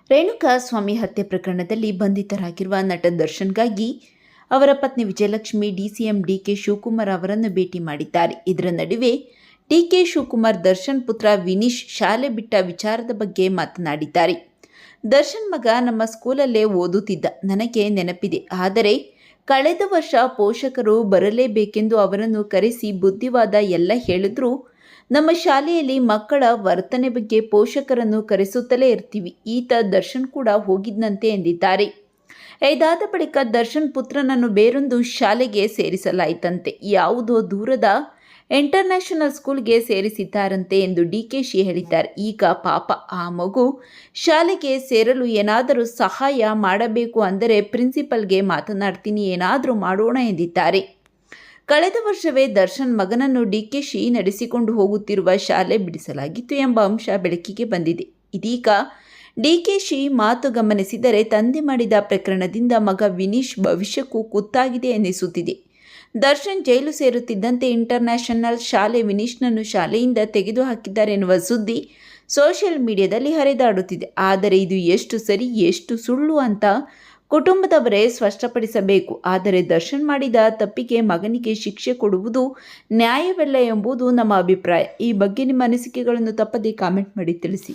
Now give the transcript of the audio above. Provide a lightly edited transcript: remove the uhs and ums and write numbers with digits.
ರೇಣುಕಾ ಸ್ವಾಮಿ ಹತ್ಯೆ ಪ್ರಕರಣದಲ್ಲಿ ಬಂಧಿತರಾಗಿರುವ ನಟ ದರ್ಶನ್ಗಾಗಿ ಅವರ ಪತ್ನಿ ವಿಜಯಲಕ್ಷ್ಮಿ ಡಿಸಿಎಂ ಡಿಕೆ ಶಿವಕುಮಾರ್ ಅವರನ್ನು ಭೇಟಿ ಮಾಡಿದ್ದಾರೆ. ಇದರ ನಡುವೆ ಡಿಕೆ ಶಿವಕುಮಾರ್ ದರ್ಶನ್ ಪುತ್ರ ವಿನೀಶ್ ಶಾಲೆ ಬಿಟ್ಟ ವಿಚಾರದ ಬಗ್ಗೆ ಮಾತನಾಡಿದ್ದಾರೆ. ದರ್ಶನ್ ಮಗ ನಮ್ಮ ಸ್ಕೂಲಲ್ಲೇ ಓದುತ್ತಿದ್ದ, ನನಗೆ ನೆನಪಿದೆ. ಆದರೆ ಕಳೆದ ವರ್ಷ ಪೋಷಕರು ಬರಲೇಬೇಕೆಂದು ಅವರನ್ನು ಕರೆಸಿ ಬುದ್ಧಿವಾದ ಎಲ್ಲ ಹೇಳಿದ್ರು. ನಮ್ಮ ಶಾಲೆಯಲ್ಲಿ ಮಕ್ಕಳ ವರ್ತನೆ ಬಗ್ಗೆ ಪೋಷಕರನ್ನು ಕರೆಸುತ್ತಲೇ ಇರ್ತೀವಿ. ಈತ ದರ್ಶನ್ ಕೂಡ ಹೋಗಿದ್ದಂತೆ ಎಂದಿದ್ದಾರೆ. ಇದಾದ ಬಳಿಕ ದರ್ಶನ್ ಪುತ್ರನನ್ನು ಬೇರೊಂದು ಶಾಲೆಗೆ ಸೇರಿಸಲಾಯಿತಂತೆ. ಯಾವುದೋ ದೂರದ ಇಂಟರ್ನ್ಯಾಷನಲ್ ಸ್ಕೂಲ್ಗೆ ಸೇರಿಸಿದ್ದಾರಂತೆ ಎಂದು ಡಿಕೆಶಿ ಹೇಳಿದ್ದಾರೆ. ಈಗ ಪಾಪ ಆ ಮಗು ಶಾಲೆಗೆ ಸೇರಲು ಏನಾದರೂ ಸಹಾಯ ಮಾಡಬೇಕು ಅಂದರೆ ಪ್ರಿನ್ಸಿಪಲ್ಗೆ ಮಾತನಾಡ್ತೀನಿ, ಏನಾದರೂ ಮಾಡೋಣ ಎಂದಿದ್ದಾರೆ. ಕಳೆದ ವರ್ಷವೇ ದರ್ಶನ್ ಮಗನನ್ನು ಡಿಕೆಶಿ ನಡೆಸಿಕೊಂಡು ಹೋಗುತ್ತಿರುವ ಶಾಲೆ ಬಿಡಿಸಲಾಗಿತ್ತು ಎಂಬ ಅಂಶ ಬೆಳಕಿಗೆ ಬಂದಿದೆ. ಇದೀಗ ಡಿಕೆಶಿ ಮಾತು ಗಮನಿಸಿದರೆ ತಂದೆ ಮಾಡಿದ ಪ್ರಕರಣದಿಂದ ಮಗ ವಿನೀಶ್ ಭವಿಷ್ಯಕ್ಕೂ ಕುತ್ತಾಗಿದೆ ಎನ್ನಿಸುತ್ತಿದೆ. ದರ್ಶನ್ ಜೈಲು ಸೇರುತ್ತಿದ್ದಂತೆ ಇಂಟರ್ನ್ಯಾಷನಲ್ ಶಾಲೆ ವಿನೀಶ್ನನ್ನು ಶಾಲೆಯಿಂದ ತೆಗೆದುಹಾಕಿದ್ದಾರೆ ಎನ್ನುವ ಸುದ್ದಿ ಸೋಷಿಯಲ್ ಮೀಡಿಯಾದಲ್ಲಿ ಹರಿದಾಡುತ್ತಿದೆ. ಆದರೆ ಇದು ಎಷ್ಟು ಸರಿ ಎಷ್ಟು ಸುಳ್ಳು ಅಂತ ಕುಟುಂಬದವರೇ ಸ್ಪಷ್ಟಪಡಿಸಬೇಕು. ಆದರೆ ದರ್ಶನ್ ಮಾಡಿದ ತಪ್ಪಿಗೆ ಮಗನಿಗೆ ಶಿಕ್ಷೆ ಕೊಡುವುದು ನ್ಯಾಯವಲ್ಲ ಎಂಬುದು ನಮ್ಮ ಅಭಿಪ್ರಾಯ. ಈ ಬಗ್ಗೆ ನಿಮ್ಮ ಅನಿಸಿಕೆಗಳನ್ನು ತಪ್ಪದೇ ಕಾಮೆಂಟ್ ಮಾಡಿ ತಿಳಿಸಿ.